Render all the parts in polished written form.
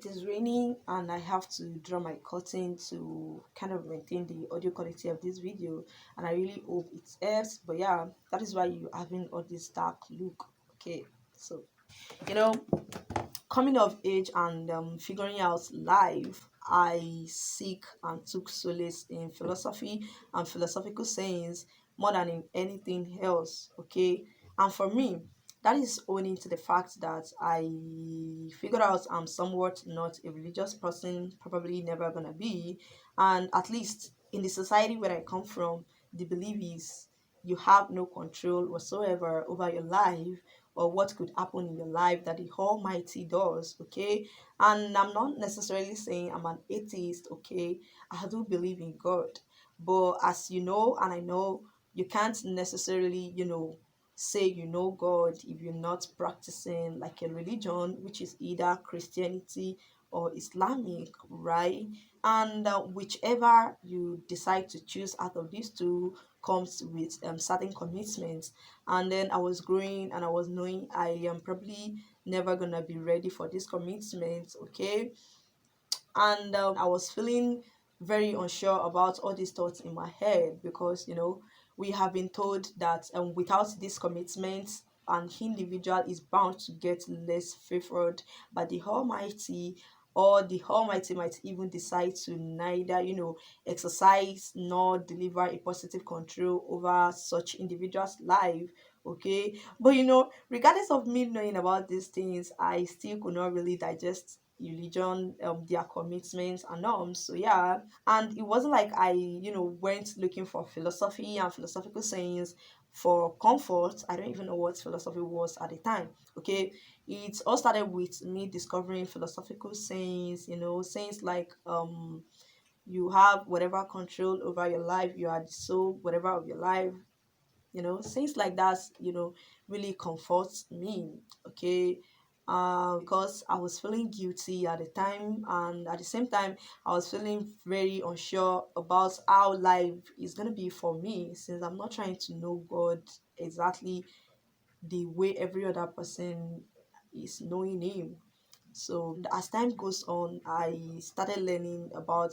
It is raining and I have to draw my curtain to kind of maintain the audio quality of this video, and I really hope it helps. But yeah, that is why you having all this dark look. Okay, so you know, coming of age and figuring out life, I seek and took solace in philosophy and philosophical sayings more than in anything else. Okay, and for me, that is owing to the fact that I figured out I'm somewhat not a religious person, probably never gonna be, and at least in the society where I come from, the belief is you have no control whatsoever over your life or what could happen in your life that the Almighty does, okay? And I'm not necessarily saying I'm an atheist, okay? I do believe in God. But as you know, and I know, you can't necessarily, say you know God if you're not practicing like a religion, which is either Christianity or Islamic, right? And whichever you decide to choose out of these two comes with certain commitments. And then I was growing and I was knowing I am probably never gonna be ready for this commitment, okay? And I was feeling very unsure about all these thoughts in my head because we have been told that without this commitment, an individual is bound to get less favored by the Almighty, or the Almighty might even decide to neither exercise nor deliver a positive control over such individual's life. Okay, but regardless of me knowing about these things, I still could not really digest religion, their commitments and norms. So yeah, and it wasn't like I went looking for philosophy and philosophical sayings for comfort. I don't even know what philosophy was at the time. Okay, it all started with me discovering philosophical sayings, sayings like you have whatever control over your life, you are the soul whatever of your life, things like that, really comforts me. Okay, because I was feeling guilty at the time, and at the same time I was feeling very unsure about how life is going to be for me, since I'm not trying to know God exactly the way every other person is knowing him. So as time goes on, I started learning about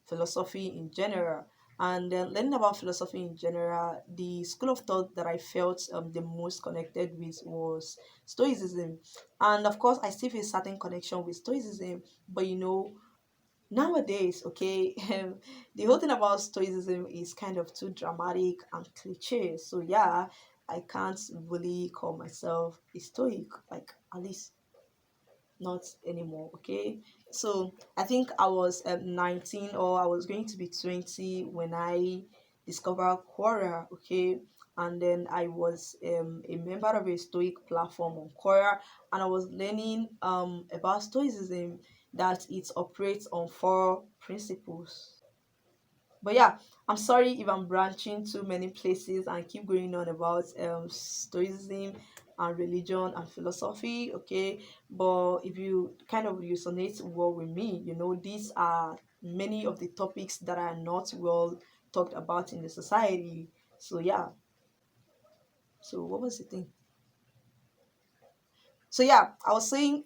philosophy in general. And then learning about philosophy in general, the school of thought that I felt the most connected with was Stoicism. And of course, I still feel certain connection with Stoicism. But nowadays, okay, the whole thing about Stoicism is kind of too dramatic and cliche. So yeah, I can't really call myself a Stoic, like at least not anymore. Okay, so I think I was 19, or I was going to be 20 when I discovered Quora. Okay, and then I was a member of a Stoic platform on Quora, and I was learning about Stoicism, that it operates on four principles. But yeah, I'm sorry if I'm branching too many places and keep going on about stoicism and religion and philosophy. Okay, but if you kind of resonate well with me, these are many of the topics that are not well talked about in the society. So yeah, so what was the thing? So yeah, I was saying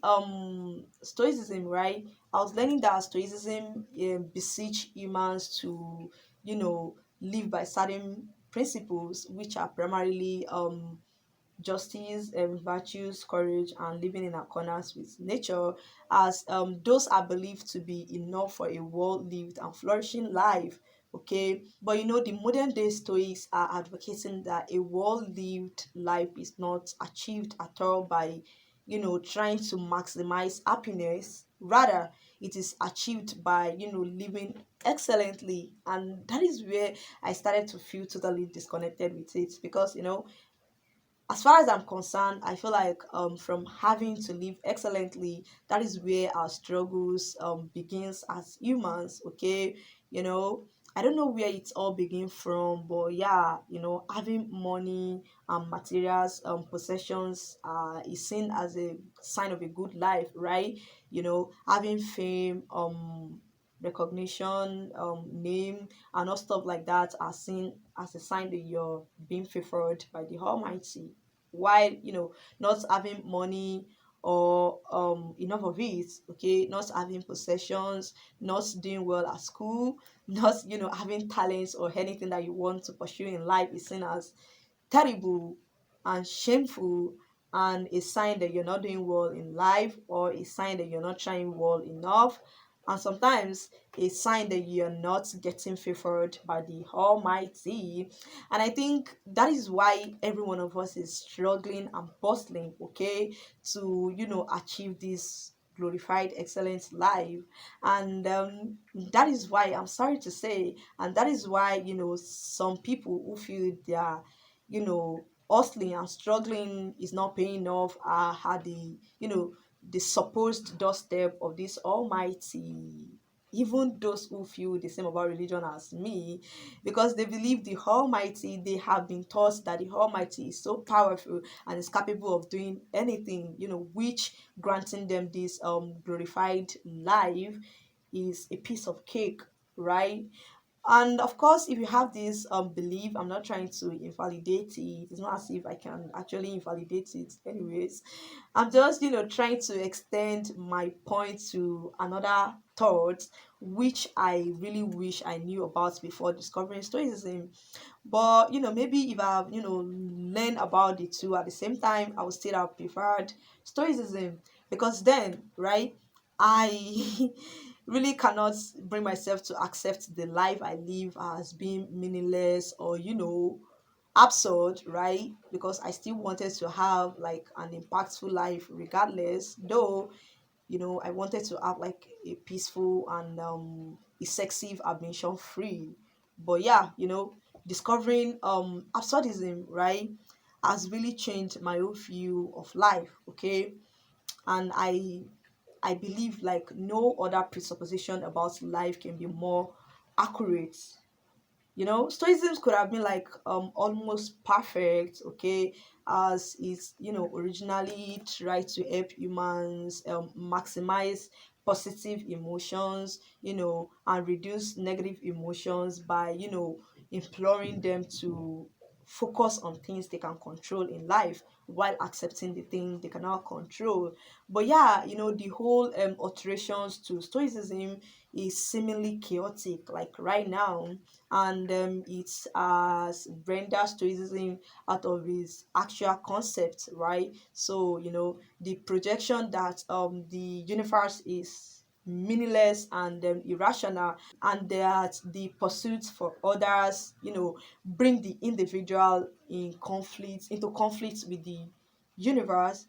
stoicism, right? I was learning that stoicism beseech humans to live by certain principles, which are primarily justice, virtues, courage, and living in accordance with nature, as those are believed to be enough for a well lived and flourishing life. Okay, but the modern day Stoics are advocating that a well lived life is not achieved at all by trying to maximize happiness. Rather, it is achieved by living excellently. And that is where I started to feel totally disconnected with it, because as far as I'm concerned, I feel like from having to live excellently, that is where our struggles begins as humans. Okay, you know, I don't know where it all begins from, but yeah, having money and materials, possessions, is seen as a sign of a good life, right? Having fame, recognition, name, and all stuff like that are seen as a sign that you're being favored by the Almighty. While not having money or enough of it. Okay, not having possessions, not doing well at school, not having talents or anything that you want to pursue in life is seen as terrible and shameful, and a sign that you're not doing well in life, or a sign that you're not trying well enough, and sometimes a sign that you're not getting favored by the Almighty. And I think that is why every one of us is struggling and bustling, okay, to achieve this glorified excellent life. And that is why, I'm sorry to say, and that is why some people who feel they are hustling and struggling is not paying off are at the supposed doorstep of this Almighty. Even those who feel the same about religion as me, because they believe the Almighty, they have been taught that the Almighty is so powerful and is capable of doing anything, which granting them this glorified life is a piece of cake, right? And of course, if you have this belief, I'm not trying to invalidate it. It's not as if I can actually invalidate it. Anyways, I'm just trying to extend my point to another thought, which I really wish I knew about before discovering Stoicism. But maybe if I've learned about the two at the same time, I would still have preferred Stoicism, because then, right, I really cannot bring myself to accept the life I live as being meaningless or absurd, right? Because I still wanted to have like an impactful life regardless, though I wanted to have like a peaceful and effective ambition free. But yeah, discovering absurdism, right, has really changed my own view of life, okay? And I believe like no other presupposition about life can be more accurate. Stoicism could have been like almost perfect, okay, as it's originally tried to help humans maximize positive emotions, and reduce negative emotions by imploring them to focus on things they can control in life while accepting the thing they cannot control. But yeah, the whole alterations to stoicism is seemingly chaotic like right now, and it has rendered stoicism out of its actual concept, right? So the projection that the universe is meaningless and irrational, and that the pursuit for others bring the individual into conflict with the universe,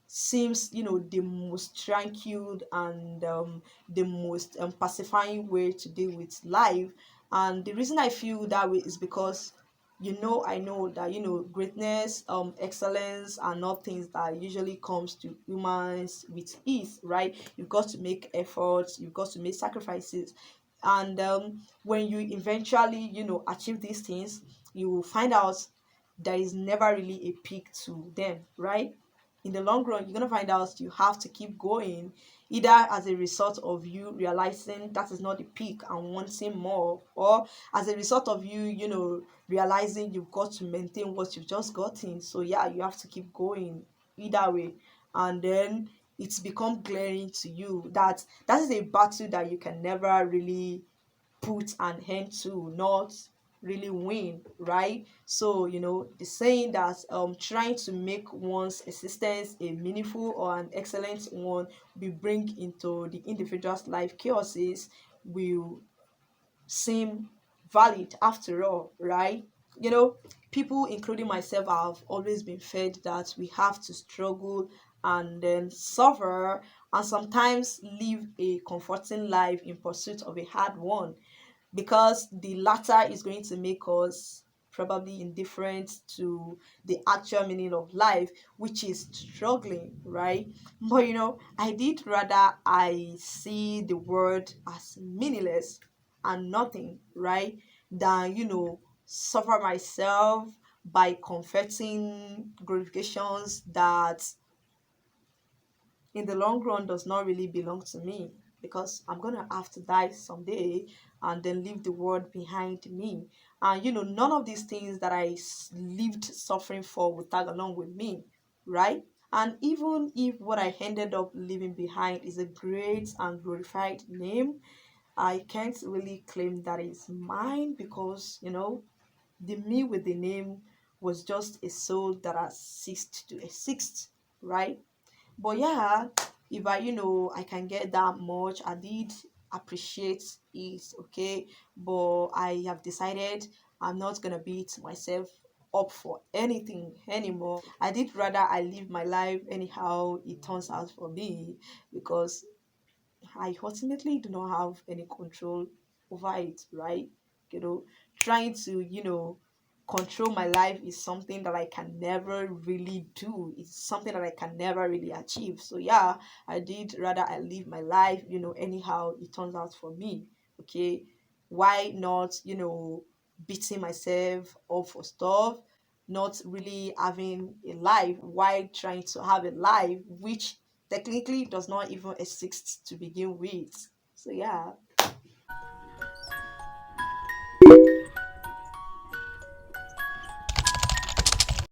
seems the most tranquil and the most pacifying way to deal with life. And the reason I feel that way is because I know that greatness, excellence are not things that usually comes to humans with ease, right? You've got to make efforts, you've got to make sacrifices, and when you eventually achieve these things, you will find out there is never really a peak to them, right? In the long run, you're going to find out you have to keep going, either as a result of you realizing that is not the peak and wanting more, or as a result of you realizing you've got to maintain what you've just gotten. So yeah, you have to keep going either way. And then it's become glaring to you that that is a battle that you can never really put an end to, not really win, right? So the saying that trying to make one's existence a meaningful or an excellent one we bring into the individual's life chaoses will seem valid after all, right? you know People including myself have always been fed that we have to struggle and then suffer, and sometimes live a comforting life in pursuit of a hard one, because the latter is going to make us probably indifferent to the actual meaning of life, which is struggling, right? But I did rather I see the word as meaningless and nothing, right? Than suffer myself by confessing glorifications that in the long run does not really belong to me, because I'm gonna have to die someday and then leave the world behind me. And none of these things that lived suffering for will tag along with me, right? And even if what I ended up leaving behind is a great and glorified name, I can't really claim that is mine because, the me with the name was just a soul that has ceased to exist, right? But yeah, if I can get that much, I did appreciate it, okay? But I have decided I'm not gonna beat myself up for anything anymore. I did rather I live my life anyhow it turns out for me, because I ultimately do not have any control over it, right? You know, trying to, control my life is something that I can never really do. It's something that I can never really achieve. So yeah, I did rather I live my life, anyhow it turns out for me. Okay. Why not, beating myself up for stuff, not really having a life, why trying to have a life which technically does not even exist to begin with. So yeah.